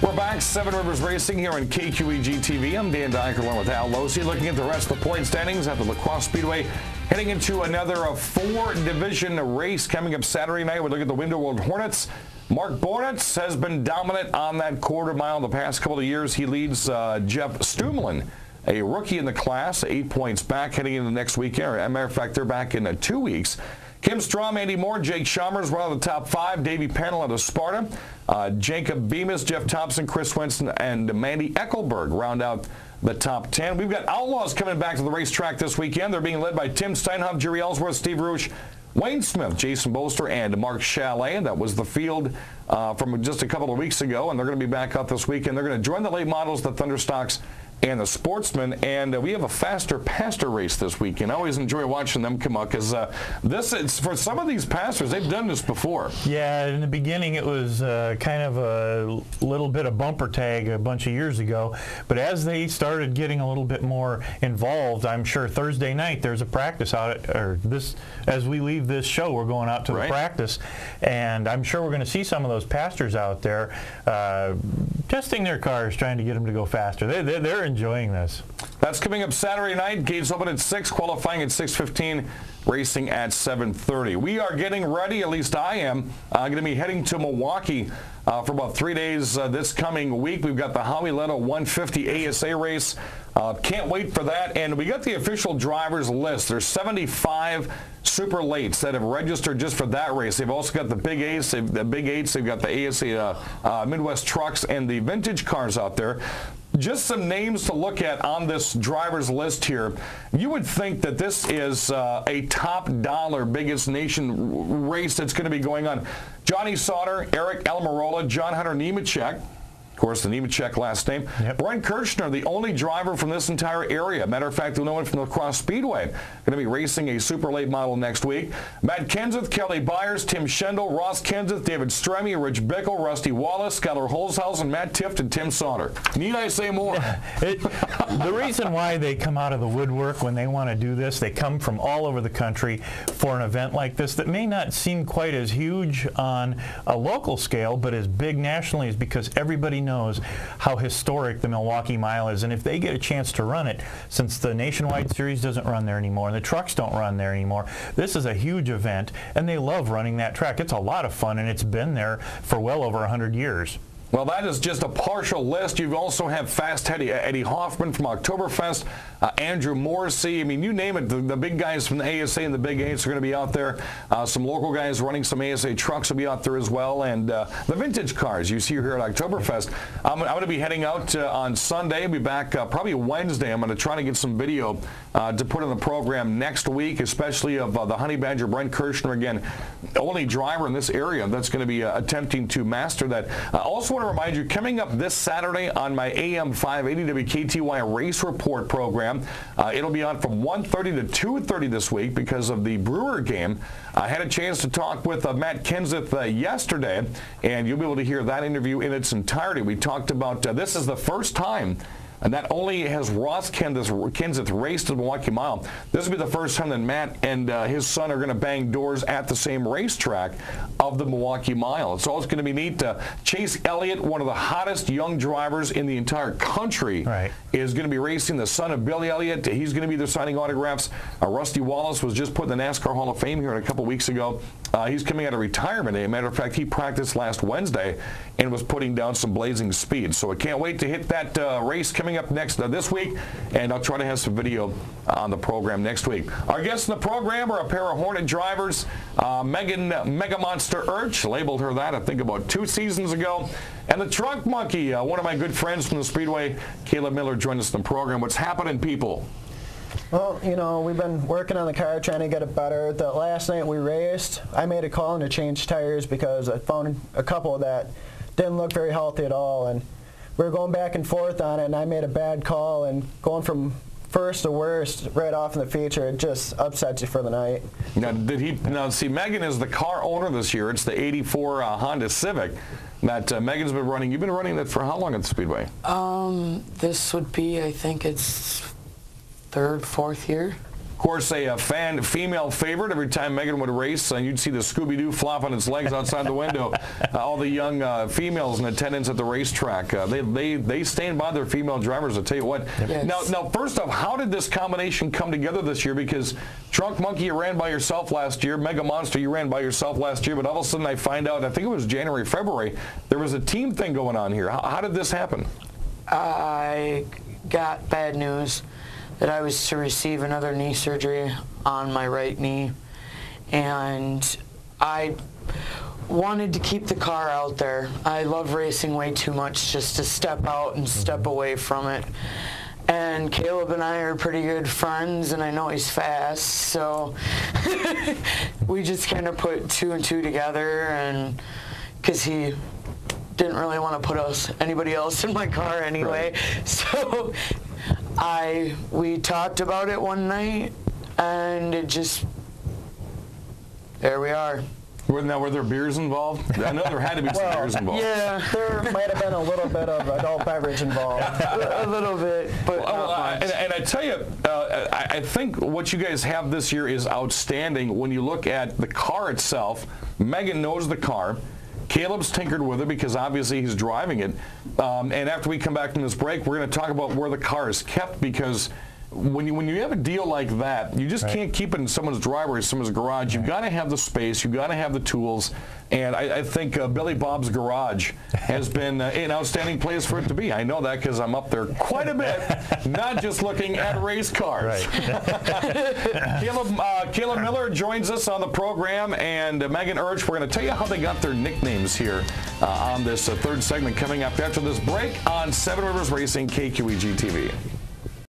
We're back, Seven Rivers Racing here on KQEG-TV. I'm Dan Dyker along with Al Losey, looking at the rest of the point standings at the Crosse Speedway, heading into another four-division race coming up Saturday night. We look at the Window World Hornets. Mark Bornitz has been dominant on that quarter mile the past couple of years. He leads Jeff Stumlin, a rookie in the class, 8 points back heading into next weekend. As a matter of fact, they're back in 2 weeks. Kim Strom, Andy Moore, Jake Chalmers run out of the top five. Davey Pennell out of Sparta. Jacob Bemis, Jeff Thompson, Chris Winston, and Mandy Eckelberg round out the top 10. We've got Outlaws coming back to the racetrack this weekend. They're being led by Tim Steinhoff, Jerry Ellsworth, Steve Roosh, Wayne Smith, Jason Bolster, and Mark Chalet. That was the field from just a couple of weeks ago, and they're going to be back out this weekend. They're going to join the late models, the Thunderstocks, and the Sportsmen, and we have a faster pastor race this weekend. I always enjoy watching them come out because this is, for some of these pastors, they've done this before. Yeah, in the beginning it was kind of a little bit of bumper tag a bunch of years ago, but as they started getting a little bit more involved, I'm sure Thursday night there's a practice out as we leave this show, we're going out to the practice, and I'm sure we're going to see some of those pastors out there testing their cars, trying to get them to go faster. They're enjoying this. That's coming up Saturday night. Gates open at 6, qualifying at 6:15, racing at 7:30. We are getting ready, at least I am, going to be heading to Milwaukee for about 3 days this coming week. We've got the Howie Leto 150 ASA race. Can't wait for that. And we got the official drivers list. There's 75 super lates that have registered just for that race. They've also got the Big Eights, they've got the ASA Midwest trucks and the vintage cars out there. Just some names to look at on this driver's list here. You would think that this is a top dollar biggest nation race that's going to be going on. Johnny Sauter, Eric Almirola, John Hunter Nemechek. Of course, the Nemechek last name. Yep. Brent Kirshner, the only driver from this entire area. Matter of fact, no one from the Crosse Speedway. Going to be racing a super late model next week. Matt Kenseth, Kelly Byers, Tim Schendel, Ross Kenseth, David Stremme, Rich Bickle, Rusty Wallace, Skylar Holzhausen, Matt Tift, and Tim Sauter. Need I say more? The reason why they come out of the woodwork when they want to do this, they come from all over the country for an event like this that may not seem quite as huge on a local scale, but as big nationally, is because everybody knows how historic the Milwaukee Mile is, and if they get a chance to run it, since the Nationwide Series doesn't run there anymore and the trucks don't run there anymore, this is a huge event, and they love running that track. It's a lot of fun, and it's been there for well over 100 years. Well, that is just a partial list. You also have Fast Eddie Hoffman from Oktoberfest, Andrew Morrissey. I mean, you name it. The big guys from the ASA and the Big Eights are going to be out there. Some local guys running some ASA trucks will be out there as well. And the vintage cars you see here at Oktoberfest. I'm going to be heading out on Sunday. I'll be back probably Wednesday. I'm going to try to get some video to put on the program next week, especially of the Honey Badger, Brent Kirshner, again, only driver in this area that's going to be attempting to master that. Also want to remind you, coming up this Saturday on my AM 580 WKTY Race Report program, it'll be on from 1:30 to 2:30 this week because of the Brewer game. I had a chance to talk with Matt Kenseth yesterday, and you'll be able to hear that interview in its entirety. We talked about this is the first time. And not only has Ross Kenseth raced the Milwaukee Mile, this will be the first time that Matt and his son are going to bang doors at the same racetrack of the Milwaukee Mile. It's always going to be neat. Chase Elliott, one of the hottest young drivers in the entire country, is going to be racing, the son of Billy Elliott. He's going to be there signing autographs. Rusty Wallace was just put in the NASCAR Hall of Fame here a couple weeks ago. He's coming out of retirement. As a matter of fact, he practiced last Wednesday and was putting down some blazing speed. So I can't wait to hit that race coming up next this week, and I'll try to have some video on the program next week. Our guests in the program are a pair of Hornet drivers. Megan Mega Monster Urch, labeled her that I think about 2 seasons ago, and the Trunk Monkey, one of my good friends from the Speedway, Kaleb Miller, joined us in the program. What's happening, people? Well, you know, we've been working on the car, trying to get it better. The last night we raced, I made a call to change tires because I found a couple that didn't look very healthy at all, and we were going back and forth on it, and I made a bad call, and going from first to worst right off in the feature, it just upsets you for the night. Now, see, Megan is the car owner this year. It's the 84 Honda Civic that Megan's been running. You've been running that for how long at the Speedway? This would be, I think it's third, fourth year. course, a female favorite. Every time Megan would race, you'd see the Scooby-Doo flop on its legs outside the window. All the young females in attendance at the racetrack, they stand by their female drivers. I'll tell you what. Yes. Now, first off, how did this combination come together this year? Because Drunk Monkey, you ran by yourself last year. Mega Monster, you ran by yourself last year. But all of a sudden, I find out, I think it was January, February, there was a team thing going on here. How did this happen? I got bad news that I was to receive another knee surgery on my right knee, and I wanted to keep the car out there. I love racing way too much just to step out and step away from it. And Kaleb and I are pretty good friends, and I know he's fast, so we just kind of put 2 and 2 together, and because he didn't really want to put anybody else in my car anyway. Right. So we talked about it one night, and it just, there we are. Now, were there beers involved? I know there had to be some beers involved. Yeah, There might have been a little bit of adult beverage involved. a little bit, but not much. And I tell you, I think what you guys have this year is outstanding. When you look at the car itself, Megan knows the car. Kaleb's tinkered with it because obviously he's driving it. And after we come back from this break, we're going to talk about where the car is kept, because when you have a deal like that, you just can't keep it in someone's driveway or someone's garage. You've got to have the space. You've got to have the tools. And I think Billy Bob's Garage has been an outstanding place for it to be. I know that because I'm up there quite a bit, not just looking at race cars. Right. Kaleb Miller joins us on the program, and Megan Urch. We're going to tell you how they got their nicknames here on this third segment coming up after this break on Seven Rivers Racing, KQEG TV.